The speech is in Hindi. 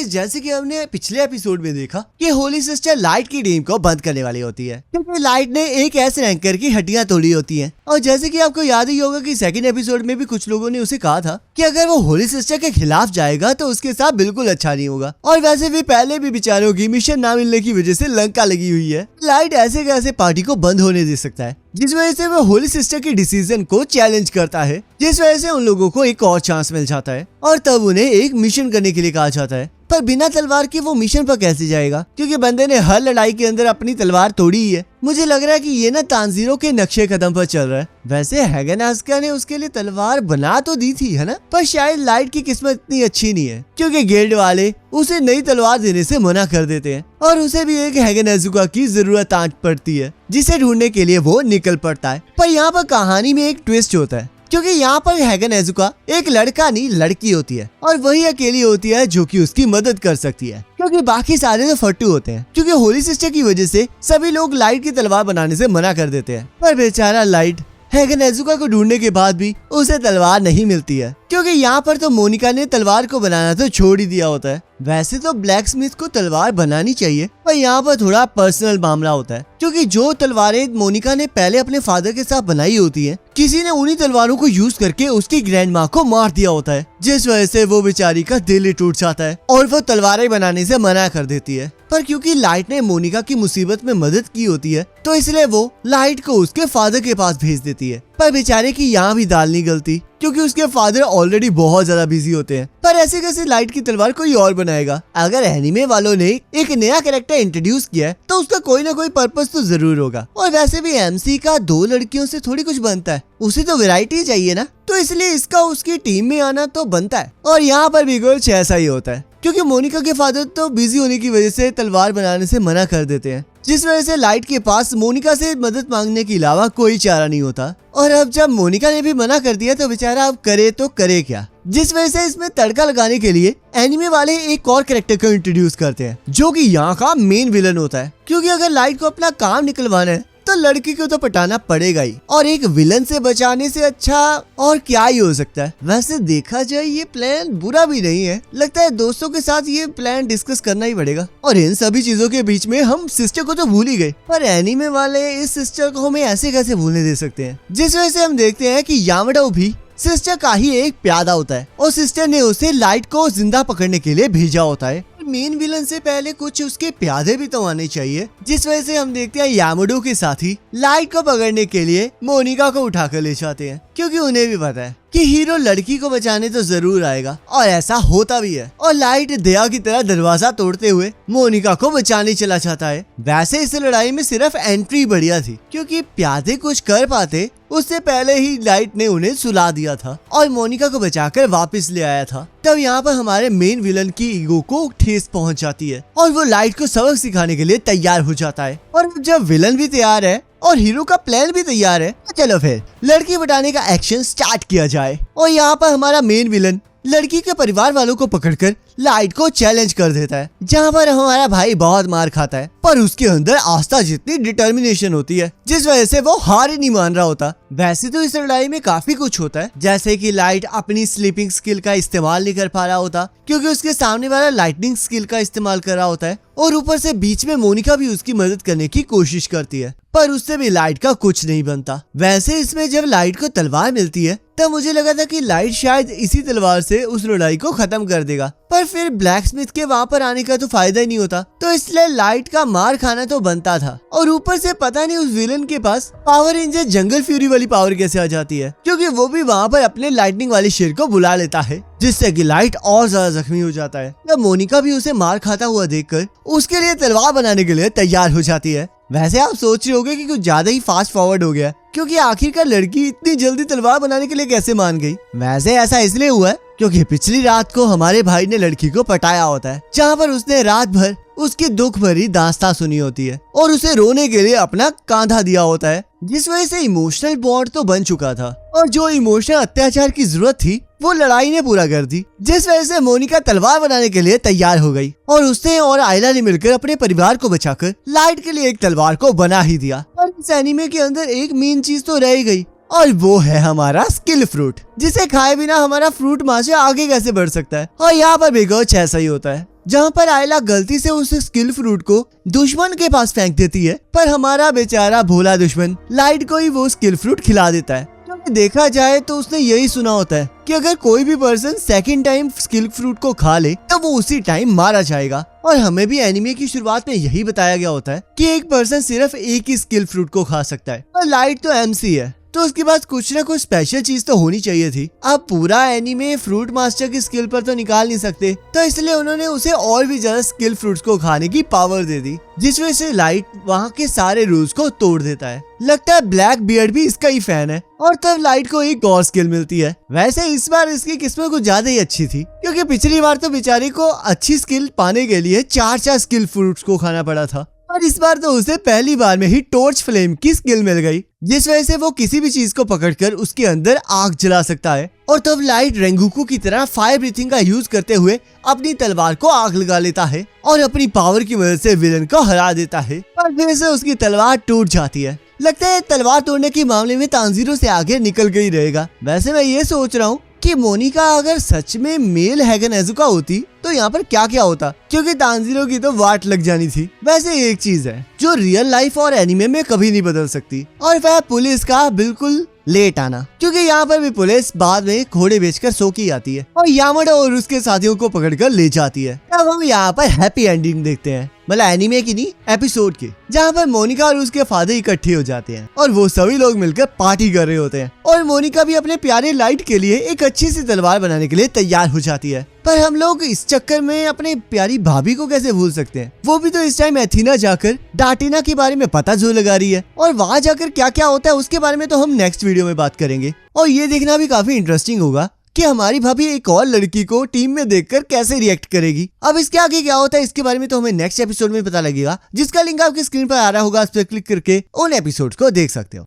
गाइस, जैसे कि हमने पिछले एपिसोड में देखा कि होली सिस्टर लाइट की टीम को बंद करने वाली होती है क्योंकि लाइट ने एक ऐसे रैंकर की हड्डियां तोड़ी होती हैं। और जैसे कि आपको याद ही होगा कि सेकंड एपिसोड में भी कुछ लोगों ने उसे कहा था कि अगर वो होली सिस्टर के खिलाफ जाएगा तो उसके साथ बिल्कुल अच्छा नहीं होगा। और वैसे भी पहले भी बेचारों की मिशन ना मिलने की वजह से लंका लगी हुई है। लाइट ऐसे कैसे पार्टी को बंद होने दे सकता है, जिस वजह से वो होली सिस्टर के डिसीजन को चैलेंज करता है, जिस वजह से उन लोगों को एक और चांस मिल जाता है और तब उन्हें एक मिशन करने के लिए कहा जाता है। पर बिना तलवार के वो मिशन पर कैसे जाएगा, क्योंकि बंदे ने हर लड़ाई के अंदर अपनी तलवार तोड़ी ही है। मुझे लग रहा है कि ये ना तानजीरो के नक्शे कदम पर चल रहा है। वैसे हैगन आस्का ने उसके लिए तलवार बना तो दी थी, है ना, पर शायद लाइट की किस्मत इतनी अच्छी नहीं है क्योंकि गिल्ड वाले उसे नई तलवार देने से मना कर देते हैं और उसे भी एक हैगन आजुका की जरूरत आंट पड़ती है, जिसे ढूंढने के लिए वो निकल पड़ता है। पर यहाँ पर कहानी में एक ट्विस्ट होता है क्योंकि यहाँ पर हैगन आजुका एक लड़का नहीं लड़की होती है और वही अकेली होती है जो कि उसकी मदद कर सकती है, क्योंकि बाकी सारे तो फट्टू होते हैं। क्योंकि होली सिस्टर की वजह से सभी लोग लाइट की तलवार बनाने से मना कर देते हैं, पर बेचारा लाइट हैगन आजुका को ढूंढने के बाद भी उसे तलवार नहीं मिलती है, क्योंकि यहाँ पर तो मोनिका ने तलवार को बनाना तो छोड़ ही दिया होता है। वैसे तो ब्लैक स्मिथ को तलवार बनानी चाहिए, पर यहाँ पर थोड़ा पर्सनल मामला होता है क्योंकि जो तलवारें मोनिका ने पहले अपने फादर के साथ बनाई होती है, किसी ने उन्हीं तलवारों को यूज करके उसकी ग्रैंड माँ को मार दिया होता है, जिस वजह से वो बेचारी का दिल ही टूट जाता है और वो तलवारें बनाने से मना कर देती है। पर क्योंकि लाइट ने मोनिका की मुसीबत में मदद की होती है तो इसलिए वो लाइट को उसके फादर के पास भेज देती है। पर बेचारे की यहाँ भी दाल नहीं गलती क्योंकि उसके फादर ऑलरेडी बहुत ज्यादा बिजी होते हैं। पर ऐसे कैसे लाइट की तलवार कोई और बनाएगा? अगर एनिमे वालों ने एक नया कैरेक्टर इंट्रोड्यूस किया है तो उसका कोई ना कोई पर्पस तो जरूर होगा। और वैसे भी एमसी का 2 लड़कियों से थोड़ी कुछ बनता है, उसे तो वैरायटी चाहिए ना, तो इसलिए इसका उसकी टीम में आना तो बनता है। और यहाँ पर भी कुछ ऐसा ही होता है क्योंकि मोनिका के फादर तो बिजी होने की वजह से तलवार बनाने से मना कर देते हैं, जिस वजह से लाइट के पास मोनिका से मदद मांगने के अलावा कोई चारा नहीं होता। और अब जब मोनिका ने भी मना कर दिया तो बेचारा अब करे तो करे क्या, जिस वजह से इसमें तड़का लगाने के लिए एनिमे वाले एक और कैरेक्टर को इंट्रोड्यूस करते हैं जो कि यहाँ का मेन विलन होता है। क्योंकि अगर लाइट को अपना काम निकलवाना है तो लड़की को तो पटाना पड़ेगा ही, और एक विलन से बचाने से अच्छा और क्या ही हो सकता है। वैसे देखा जाए ये प्लान बुरा भी नहीं है, लगता है दोस्तों के साथ ये प्लान डिस्कस करना ही पड़ेगा। और इन सभी चीजों के बीच में हम सिस्टर को तो भूल ही गए, पर एनीमे वाले इस सिस्टर को हमें ऐसे कैसे भूलने दे सकते हैं, जिस वजह से हम देखते हैं कि यामाडो भी सिस्टर का ही एक प्यादा होता है और सिस्टर ने उसे लाइट को जिंदा पकड़ने के लिए भेजा होता है। मेन विलन से पहले कुछ उसके प्यादे भी तो आने चाहिए, जिस वजह से हम देखते हैं यामाडो के साथ ही लाइट को पकड़ने के लिए मोनिका को उठाकर ले जाते हैं, क्योंकि उन्हें भी पता है कि हीरो लड़की को बचाने तो जरूर आएगा। और ऐसा होता भी है और लाइट दया की तरह दरवाजा तोड़ते हुए मोनिका को बचाने चला जाता है। वैसे इस लड़ाई में सिर्फ एंट्री बढ़िया थी क्योंकि प्यादे कुछ कर पाते उससे पहले ही लाइट ने उन्हें सुला दिया था और मोनिका को बचाकर वापस ले आया था। तब यहाँ पर हमारे मेन विलन की ईगो को ठेस पहुंच जाती है और वो लाइट को सबक सिखाने के लिए तैयार हो जाता है। और जब विलन भी तैयार है और हीरो का प्लान भी तैयार है तो चलो फिर लड़की बचाने का एक्शन स्टार्ट किया जाए। और यहाँ पर हमारा मेन विलन लड़की के परिवार वालों को पकड़कर लाइट को चैलेंज कर देता है, जहाँ पर हमारा भाई बहुत मार खाता है पर उसके अंदर आस्था जितनी डिटर्मिनेशन होती है, जिस वजह से वो हार ही नहीं मान रहा होता। वैसे तो इस लड़ाई में काफी कुछ होता है, जैसे कि लाइट अपनी स्लीपिंग स्किल का इस्तेमाल नहीं कर पा रहा होता क्योंकि उसके सामने वाला लाइटनिंग स्किल का इस्तेमाल कर रहा होता है, और ऊपर से बीच में मोनिका भी उसकी मदद करने की कोशिश करती है पर उससे भी लाइट का कुछ नहीं बनता। वैसे इसमें जब लाइट को तलवार मिलती है तब मुझे लगा था कि लाइट शायद इसी तलवार से उस लड़ाई को खत्म कर देगा, पर फिर ब्लैक स्मिथ के वहाँ पर आने का तो फायदा ही नहीं होता, तो इसलिए लाइट का मार खाना तो बनता था। और ऊपर से पता नहीं उस विलन के पास पावर रेंजर जंगल फ्यूरी वाली पावर कैसे आ जाती है, क्योंकि वो भी वहाँ पर अपने लाइटनिंग वाले शेर को बुला लेता है, जिससे कि लाइट और ज्यादा जख्मी हो जाता है। तब मोनिका भी उसे मार खाता हुआ देखकर उसके लिए तलवार बनाने के लिए तैयार हो जाती है। वैसे आप सोच रहे होंगे कि कुछ ज्यादा ही फास्ट फॉरवर्ड हो गया, क्योंकि आखिरकार लड़की इतनी जल्दी तलवार बनाने के लिए कैसे मान गई। वैसे ऐसा इसलिए हुआ है क्योंकि पिछली रात को हमारे भाई ने लड़की को पटाया होता है, जहाँ पर उसने रात भर उसकी दुख भरी दास्तां सुनी होती है और उसे रोने के लिए अपना कांधा दिया होता है, जिस वजह से इमोशनल बॉन्ड तो बन चुका था और जो इमोशनल अत्याचार की जरूरत थी वो लड़ाई ने पूरा कर दी, जिस वजह से मोनिका तलवार बनाने के लिए तैयार हो गई और उसने और आयला ने मिलकर अपने परिवार को बचाकर लाइट के लिए एक तलवार को बना ही दिया। और इस एनीमे के अंदर एक मेन चीज तो रह गई और वो है हमारा स्किल फ्रूट, जिसे खाए बिना हमारा फ्रूट माशा आगे कैसे बढ़ सकता है। और यहाँ पर भी कुछ ऐसा ही होता है। जहाँ पर आयला गलती से उस स्किल फ्रूट को दुश्मन के पास फेंक देती है, पर हमारा बेचारा भोला दुश्मन लाइट को ही वो स्किल फ्रूट खिला देता है। क्योंकि देखा जाए तो उसने यही सुना होता है कि अगर कोई भी person second time skill fruit को खा ले तो वो उसी टाइम मारा जाएगा। और हमें भी एनिमे की शुरुआत में यही बताया गया होता है कि एक पर्सन सिर्फ एक ही स्किल फ्रूट को खा सकता है। और लाइट तो एमसी है, तो उसके पास कुछ ना कुछ स्पेशल चीज तो होनी चाहिए थी। अब पूरा एनीमे फ्रूट मास्टर की स्किल पर तो निकाल नहीं सकते, तो इसलिए उन्होंने उसे और भी ज्यादा स्किल फ्रूट्स को खाने की पावर दे दी, जिस वजह से लाइट वहाँ के सारे रूल्स को तोड़ देता है। लगता है ब्लैक बियर्ड भी इसका ही फैन है, और तब लाइट को एक और स्किल मिलती है। वैसे इस बार इसकी किस्मत कुछ ज्यादा ही अच्छी थी, क्योंकि पिछली बार तो बेचारी को अच्छी स्किल पाने के लिए 4 स्किल फ्रूट्स को खाना पड़ा था, और इस बार तो उसे पहली बार में ही टॉर्च फ्लेम की स्किल मिल गई, जिस वजह से वो किसी भी चीज को पकड़कर उसके अंदर आग जला सकता है। और तब लाइट रेंगुकू की तरह फायर ब्रीथिंग का यूज करते हुए अपनी तलवार को आग लगा लेता है और अपनी पावर की मदद से विलन को हरा देता है, और फिर से उसकी तलवार टूट जाती है। लगता है तलवार तोड़ने के मामले में तांजीरो से आगे निकल गई रहेगा। वैसे मैं ये सोच रहा हूँ कि मोनिका अगर सच में मेल हैगा नेजुका होती तो यहाँ पर क्या क्या होता, क्योंकि तांजीरो की तो वाट लग जानी थी। वैसे एक चीज है जो रियल लाइफ और एनिमे में कभी नहीं बदल सकती, और वह पुलिस का बिल्कुल लेट आना, क्योंकि यहाँ पर भी पुलिस बाद में घोड़े बेचकर सो की आती है और यामाडा और उसके साथियों को पकड़कर ले जाती है। तब हम यहाँ पर हैप्पी एंडिंग देखते हैं, मतलब एनिमे की नहीं एपिसोड की, जहाँ पर मोनिका और उसके फादर इकट्ठे हो जाते हैं और वो सभी लोग मिलकर पार्टी कर रहे होते हैं, और मोनिका भी अपने प्यारे लाइट के लिए एक अच्छी सी तलवार बनाने के लिए तैयार हो जाती है। पर हम लोग इस चक्कर में अपने प्यारी भाभी को कैसे भूल सकते हैं, वो भी तो इस टाइम एथीना जाकर डार्टिना के बारे में पता जो लगा रही है, और वहाँ जाकर क्या क्या होता है उसके बारे में तो हम नेक्स्ट वीडियो में बात करेंगे। और ये देखना भी काफी इंटरेस्टिंग होगा कि हमारी भाभी एक और लड़की को टीम में देखकर कैसे रिएक्ट करेगी। अब इसके आगे क्या होता है इसके बारे में तो हमें नेक्स्ट एपिसोड में पता लगेगा, जिसका लिंक आपकी स्क्रीन पर आ रहा होगा, उस पर क्लिक करके उन एपिसोड्स को देख सकते हो।